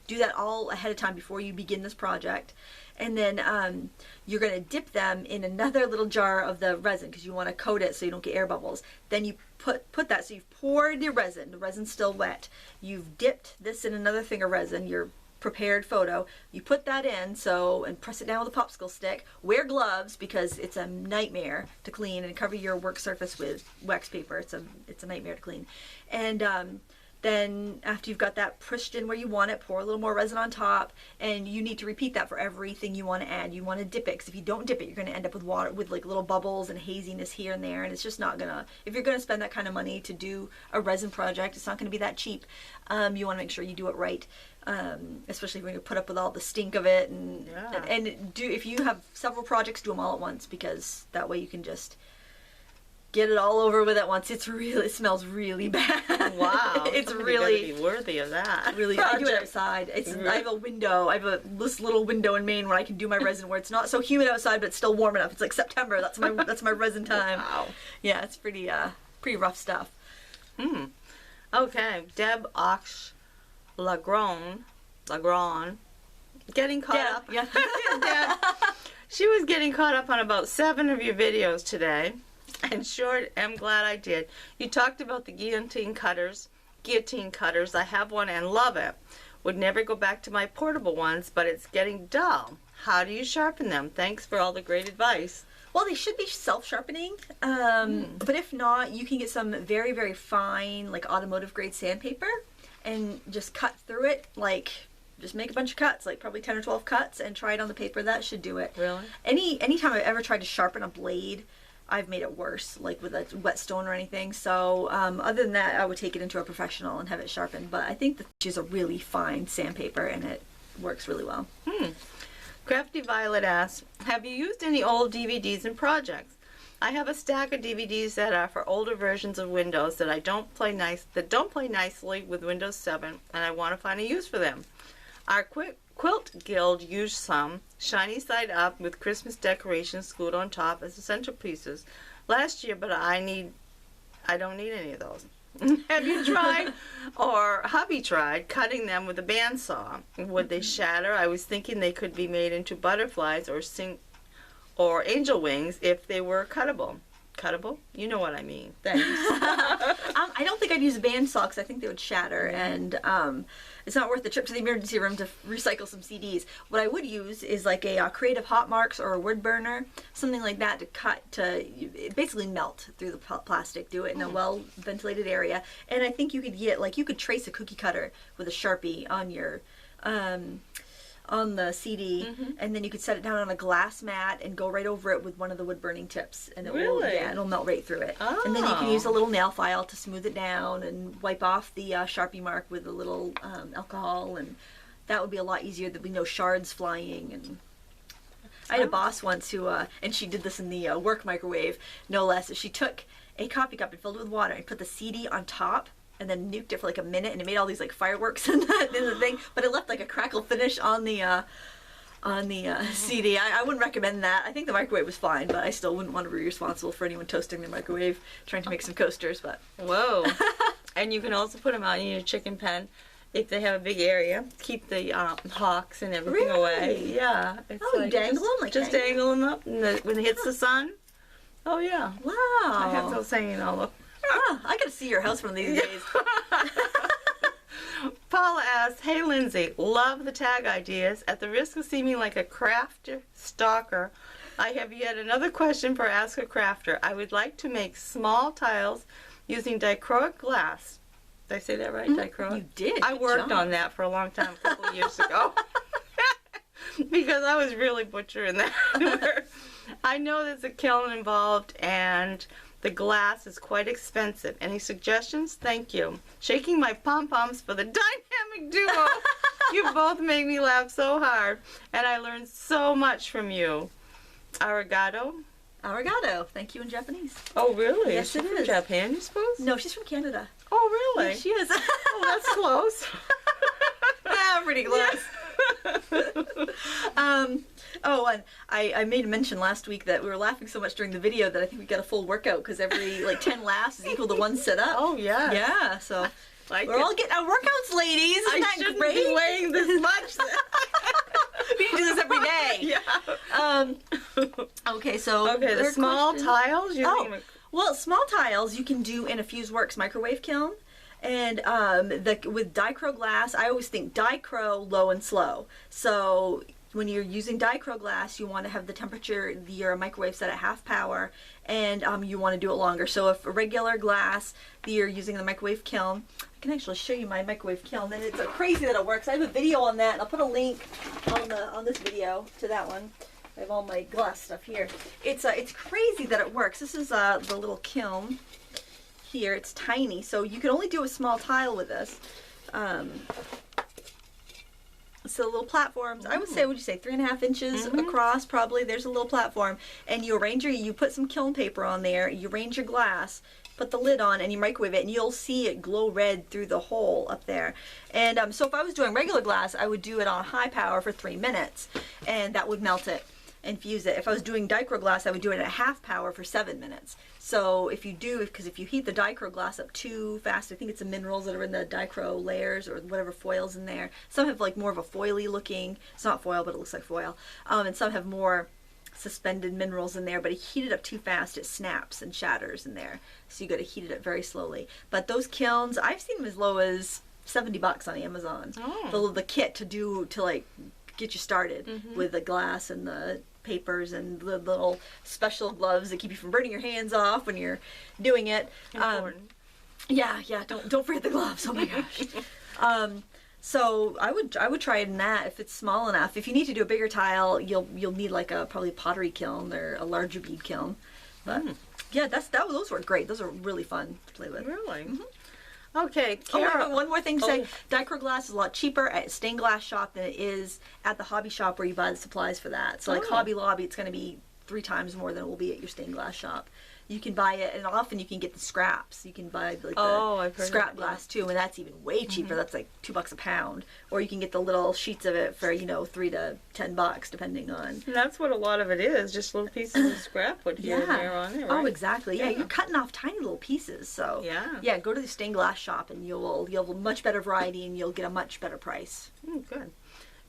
Do that all ahead of time before you begin this project. And then you're going to dip them in another little jar of the resin, because you want to coat it so you don't get air bubbles. Then you put that, so you've poured the resin's still wet. You've dipped this in another thing of resin, your prepared photo. You put that in, and press it down with a popsicle stick. Wear gloves, because it's a nightmare to clean, and cover your work surface with wax paper. It's a nightmare to clean. And then after you've got that pushed in where you want it, pour a little more resin on top, and you need to repeat that for everything you want to add. You want to dip it, because if you don't dip it, you're going to end up with water, with like little bubbles and haziness here and there, and it's just not gonna, if you're going to spend that kind of money to do a resin project, it's not going to be that cheap. You want to make sure you do it right, especially when you put up with all the stink of it, and if you have several projects, do them all at once, because that way you can just get it all over with at once. It smells really bad. Wow. It's really be worthy of that. Really, I do it outside. I have a window. I have this little window in Maine where I can do my resin, where it's not so humid outside, but it's still warm enough. It's like September. That's my resin time. Wow. Yeah, it's pretty rough stuff. Okay, Deb Ox Lagron getting caught up. Yeah. Dad, she was getting caught up on about 7 of your videos today. And sure, I'm glad I did. You talked about the guillotine cutters. I have one and love it. Would never go back to my portable ones, but it's getting dull. How do you sharpen them? Thanks for all the great advice. Well, they should be self-sharpening, but if not, you can get some very, very fine, like automotive grade sandpaper and just cut through it, like just make a bunch of cuts, like probably 10 or 12 cuts, and try it on the paper. That should do it. Really? Anytime I've ever tried to sharpen a blade, I've made it worse, like with a whetstone or anything. So other than that, I would take it into a professional and have it sharpened. But I think that she's a really fine sandpaper, and it works really well. Crafty Violet asks, have you used any old DVDs in projects? I have a stack of DVDs that are for older versions of Windows that don't play nicely with Windows 7, and I want to find a use for them. Our Quilt Guild used some, shiny side up with Christmas decorations glued on top as the centerpieces last year, but I don't need any of those. Have you tried, or hubby tried, cutting them with a bandsaw? Would they shatter? I was thinking they could be made into butterflies or angel wings if they were cuttable. Cuttable? You know what I mean. Thanks. I don't think I'd use a bandsaw because I think they would shatter, and it's not worth the trip to the emergency room to recycle some CDs. What I would use is like a Creative Hot Marks or a wood burner, something like that, to cut to basically melt through the plastic. Do it in a well ventilated area, and I think you could you could trace a cookie cutter with a Sharpie on your on the CD, and then you could set it down on a glass mat and go right over it with one of the wood burning tips, and it will, yeah, it'll melt right through it. And then you can use a little nail file to smooth it down and wipe off the Sharpie mark with a little alcohol, and that would be a lot easier. There'd be no shards flying. And I had a boss once who, and she did this in the work microwave, no less. She took a coffee cup and filled it with water and put the CD on top, and then nuked it for like a minute, and it made all these like fireworks in the thing, but it left like a crackle finish on the CD. I wouldn't recommend that. I think the microwave was fine, but I still wouldn't want to be responsible for anyone toasting the microwave trying to make some coasters. But whoa. And you can also put them out in your chicken pen if they have a big area. Keep the hawks and everything away. Yeah. It's dangle them? Just dangle them up when it hits the sun. Oh yeah. Wow. I have those hanging all over. I gotta see your house one of these days. Paula asks, hey Lindsay, love the tag ideas. At the risk of seeming like a crafter stalker, I have yet another question for Ask a Crafter. I would like to make small tiles using dichroic glass. Did I say that right? Dichroic? You did. I worked on that for a long time, a couple of years ago. Because I was really butchering that. I know there's a kiln involved and the glass is quite expensive. Any suggestions? Thank you. Shaking my pom-poms for the dynamic duo. You both make me laugh so hard, and I learned so much from you. Arigato. Arigato. Thank you in Japanese. Oh, really? Yes, is she from Japan, you suppose? No, she's from Canada. Oh, really? Yeah, she is. Oh, that's close. Yeah, pretty close. And I made a mention last week that we were laughing so much during the video that I think we got a full workout because every 10 laughs is equal to 1 sit up. Oh yeah. Yeah, so we're all getting our workouts, ladies. Isn't that shouldn't great? be weighing this much. We need to do this every day. Yeah. Okay, so the small tiles. Well, small tiles you can do in a FuseWorks microwave kiln. And with dicro glass, I always think dicro low and slow. So when you're using dicro glass, you want to have the temperature, your microwave set at half power, and you want to do it longer. So if a regular glass that you're using in the microwave kiln, I can actually show you my microwave kiln, and it's crazy that it works. I have a video on that, and I'll put a link on this video to that one. I have all my glass stuff here. It's crazy that it works. This is the little kiln. Here, it's tiny, so you can only do a small tile with this. So little platforms, I would say, 3.5 inches across, probably. There's a little platform, and you put some kiln paper on there, you arrange your glass, put the lid on, and you microwave it, and you'll see it glow red through the hole up there. And so if I was doing regular glass, I would do it on high power for 3 minutes, and that would melt it. infuse it. If I was doing dicro glass, I would do it at half power for 7 minutes. So if you heat the dicro glass up too fast, I think it's the minerals that are in the dicro layers or whatever foil's in there. Some have like more of a foily looking, it's not foil, but it looks like foil. And some have more suspended minerals in there, but if you heat it up too fast, it snaps and shatters in there. So you got to heat it up very slowly. But those kilns, I've seen them as low as $70 on Amazon. The kit to like get you started with the glass and the papers and the little special gloves that keep you from burning your hands off when you're doing it. Yeah, don't forget the gloves. Oh my gosh. So I would try it in that if it's small enough. If you need to do a bigger tile, you'll need like probably a pottery kiln or a larger bead kiln. But yeah, those were great. Those are really fun to play with. Really? Okay, Carol. One more thing to say. Dicro glass is a lot cheaper at a stained glass shop than it is at the hobby shop where you buy the supplies for that. So like Hobby Lobby, it's going to be 3 times more than it will be at your stained glass shop. You can buy it, and often you can get the scraps. You can buy like the scrap glass too, and that's even way cheaper. That's like $2 a pound. Or you can get the little sheets of it for $3 to $10, depending on. And that's what a lot of it is, just little pieces of scrap put here and there on it, right? Oh, exactly. Yeah, you're cutting off tiny little pieces. So yeah, go to the stained glass shop, and you'll have a much better variety, and you'll get a much better price. Good.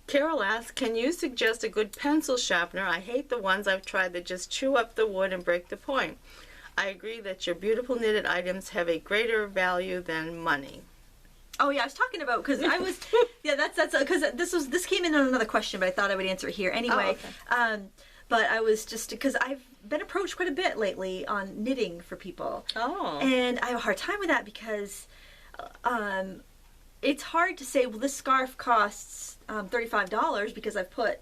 Carol asks, can you suggest a good pencil sharpener? I hate the ones I've tried that just chew up the wood and break the point. I agree that your beautiful knitted items have a greater value than money. Oh yeah, I was talking about because I was that's because this came in on another question, but I thought I would answer it here anyway. But I was just because I've been approached quite a bit lately on knitting for people. And I have a hard time with that because it's hard to say, well, this scarf costs $35 because I've put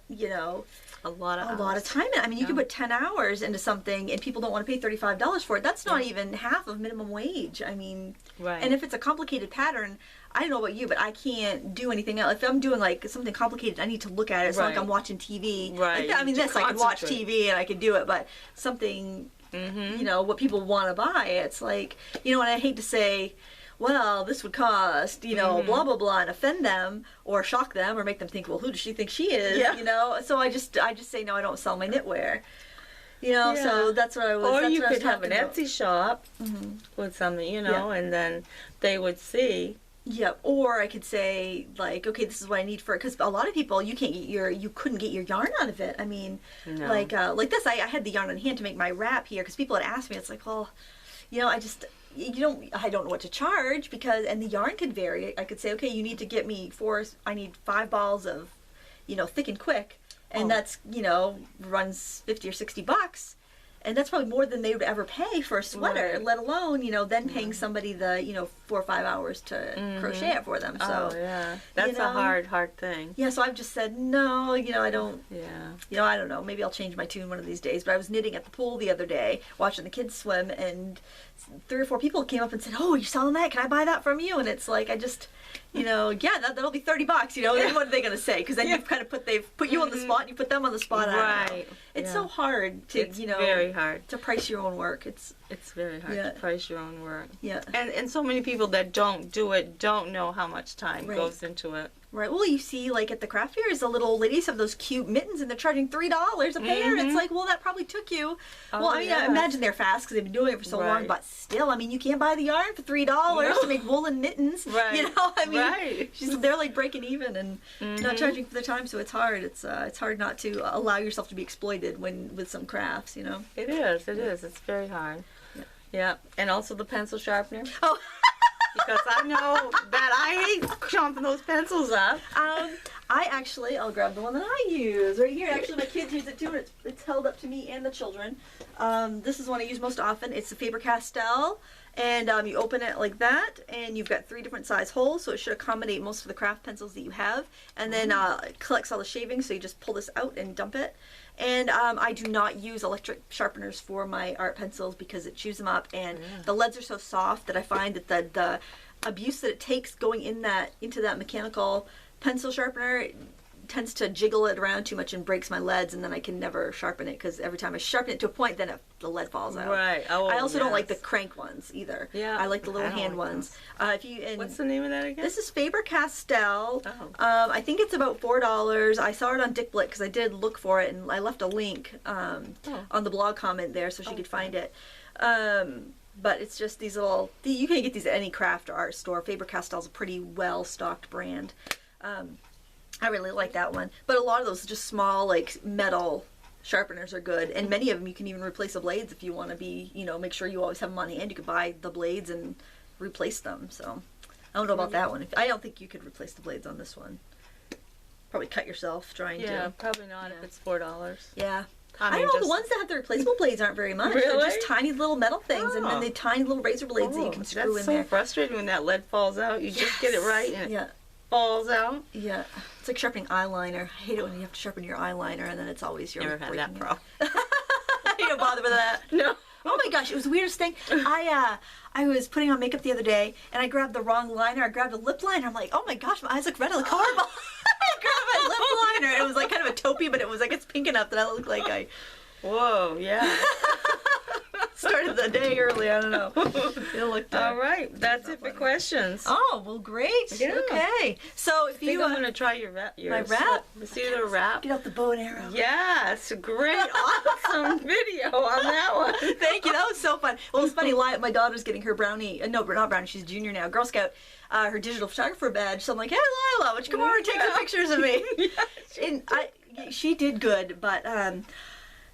a lot of time in. I mean, you could put 10 hours into something and people don't want to pay $35 for it. That's not even half of minimum wage. I mean, and if it's a complicated pattern, I don't know about you, but I can't do anything else. If I'm doing like something complicated, I need to look at it. It's not like I'm watching TV. Like, I mean, I can watch TV and I can do it, but something, what people want to buy, it's like, and I hate to say, well, this would cost, blah, blah, blah, and offend them or shock them or make them think, well, who does she think she is, So I just say, no, I don't sell my knitwear, so that's what I was. Or you could have an Etsy shop with something, and then they would see. Yeah, or I could say, like, okay, this is what I need for it, because a lot of people, you couldn't get your yarn out of it. I mean, like this, I had the yarn on hand to make my wrap here, because people had asked me, it's like, well, I don't know what to charge and the yarn could vary. I could say, okay, you need to get me I need 5 balls of, thick and quick, and that's, runs $50 or $60, and that's probably more than they would ever pay for a sweater, let alone, then paying somebody the, 4 or 5 hours to crochet it for them. So, that's a hard thing. Yeah, so I've just said, no, I don't, I don't know, maybe I'll change my tune one of these days, but I was knitting at the pool the other day, watching the kids swim, and 3 or 4 people came up and said, oh, you're selling that? Can I buy that from you? And it's like, I just, that'll be $30, then what are they going to say? Because then you've kind of they've put you on the spot, and you put them on the spot. Right. It's so hard to, very hard to price your own work. It's very hard to price your own work. Yeah. And so many people that don't do it don't know how much time goes into it. Right. Well, you see, like at the craft fairs, the little ladies have those cute mittens, and they're charging $3 a pair. It's like, well, that probably took you. I imagine they're fast because they've been doing it for so long. But still, I mean, you can't buy the yarn for $3 to make woolen mittens. Right. They're like breaking even and not charging for their time. So it's hard. It's hard not to allow yourself to be exploited with some crafts. It is. It is. It's very hard. Yeah. And also the pencil sharpener. Oh. Because I know that I hate chomping those pencils up. I'll grab the one that I use right here. Actually, my kids use it too, and it's held up to me and the children. This is one I use most often. It's the Faber-Castell, and you open it like that, and you've got 3 different size holes, so it should accommodate most of the craft pencils that you have. And then it collects all the shavings, so you just pull this out and dump it. And I do not use electric sharpeners for my art pencils because it chews them up, and the leads are so soft that I find that the abuse that it takes going into that mechanical pencil sharpener tends to jiggle it around too much and breaks my leads, and then I can never sharpen it because every time I sharpen it to a point, then the lead falls out. Right. Oh, I also don't like the crank ones either. Yeah. I like the little hand like ones. What's the name of that again? This is Faber-Castell. Oh. I think it's about $4. I saw it on Dick Blick because I did look for it, and I left a link on the blog comment there so she could find it. But it's just these little, you can get these at any craft or art store. Faber-Castell's a pretty well-stocked brand. I really like that one. But a lot of those just small, like, metal sharpeners are good. And many of them you can even replace the blades if you want to be, make sure you always have them on hand. You could buy the blades and replace them. So I don't know about that one. I don't think you could replace the blades on this one. Probably cut yourself trying to. Yeah, probably not if it's $4. Yeah. I don't know, the ones that have the replaceable blades aren't very much. Really? They're just tiny little metal things, and then the tiny little razor blades that you can screw in there. That's so frustrating when that lead falls out. You just get it right and it falls out. Yeah. It's like sharpening eyeliner. I hate it when you have to sharpen your eyeliner, and then it's always your... Never had that problem. You don't bother with that? No. Oh my gosh, it was the weirdest thing. I was putting on makeup the other day, and I grabbed the wrong liner. I grabbed a lip liner. I'm like, oh my gosh, my eyes look red on the cardboard. I grabbed my lip liner. It was like kind of a taupey, but it was like, it's pink enough that I look like I... Whoa, yeah. Started the day early, I don't know. All right, that's it for questions. Oh, well, great. Yeah. Okay. So if you... I'm going to try your wrap. My wrap? See the wrap? Get out the bow and arrow. Yes, great, awesome video on that one. Thank you, that was so fun. Well, it's funny, my daughter's getting her brownie, no, not brownie, she's a junior now, Girl Scout, her digital photographer badge. So I'm like, hey, Lila, why don't you come over and take some pictures of me? She did good, but...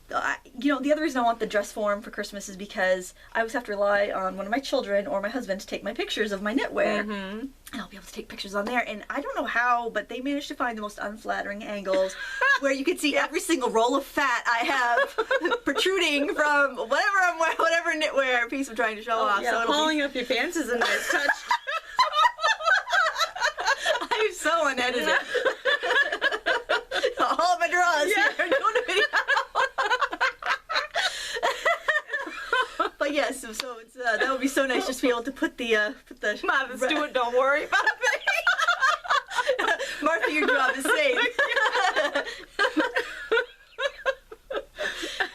the other reason I want the dress form for Christmas is because I always have to rely on one of my children or my husband to take my pictures of my knitwear. And I'll be able to take pictures on there. And I don't know how, but they managed to find the most unflattering angles where you can see every single roll of fat I have protruding from whatever knitwear piece I'm trying to show off. Yeah, so hauling up your pants is a nice touch. I'm so unedited. All of my drawers here doing a video. But yes, so it's, that would be so nice just to be able to put the Martha Stewart, don't worry about me. Martha, your job is safe.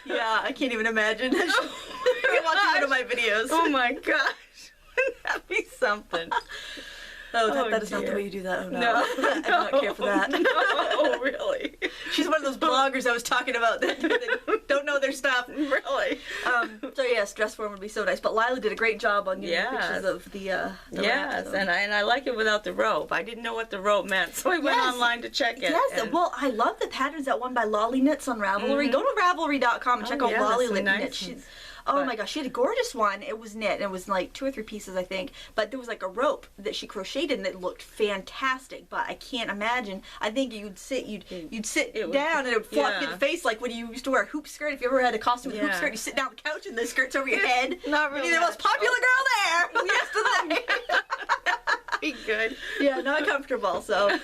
Yeah, I can't even imagine. Watching one of my videos. Oh my gosh, wouldn't that be something? That is not the way you do that. Oh, no. I do not care for that. No, really. She's one of those bloggers I was talking about that don't know their stuff. Really. So yes, dress form would be so nice. But Lila did a great job on getting pictures of the yes, wrap, so. and I like it without the rope. I didn't know what the rope meant, so I went online to check it. Yes, well, I love the patterns that one by Lolly Knits on Ravelry. Go to Ravelry.com and check out Lolly Knits. Oh my gosh, she had a gorgeous one. It was knit, and it was like 2 or 3 pieces, I think. But there was like a rope that she crocheted, and it looked fantastic. But I can't imagine. I think you'd sit down, and it would flop in the face like when you used to wear a hoop skirt. If you ever had a costume with a hoop skirt, you sit down on the couch, and the skirt's over your head. Not really. You're the most popular girl there. Yesterday. Be good. Yeah, not comfortable. So.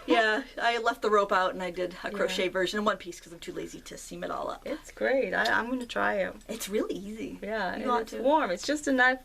Yeah, I left the rope out and I did a crochet version in one piece because I'm too lazy to seam it all up. It's great. I'm going to try it. It's really easy. Yeah, and it's warm. It's just enough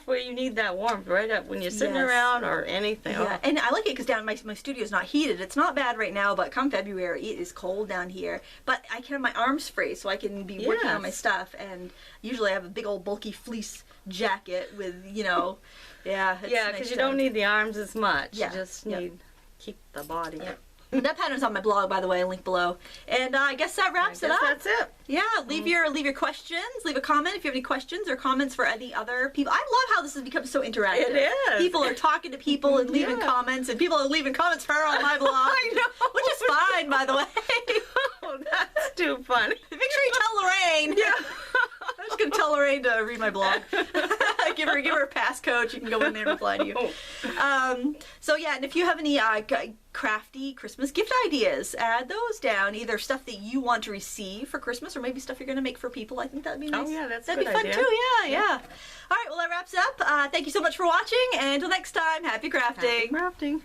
where you need that warmth right up when you're sitting around or anything. Yeah, and I like it because down my studio's not heated. It's not bad right now, but come February it is cold down here. But I can have my arms free so I can be working on my stuff. And usually I have a big old bulky fleece jacket with, because nice you don't need the arms as much. Yeah. You just need keep the body. Yep. That pattern's on my blog, by the way, link below. And I guess that wraps it up. That's it. Yeah, leave your questions. Leave a comment if you have any questions or comments for any other people. I love how this has become so interactive. It is. People are talking to people and leaving comments, and people are leaving comments for her on my blog. I know. Which is fine, by the way. Oh, that's too funny. Make sure you tell Lorraine. Yeah. I'm just going to tell Lorraine to read my blog. give her a passcode. She can go in there and reply to you. So yeah, and if you have any crafty Christmas gift ideas, add those down. Either stuff that you want to receive for Christmas or maybe stuff you're going to make for people. I think that'd be nice. Oh yeah, that'd be fun idea. too. Yeah. All right, well that wraps up. Thank you so much for watching, and until next time, happy crafting. Happy crafting.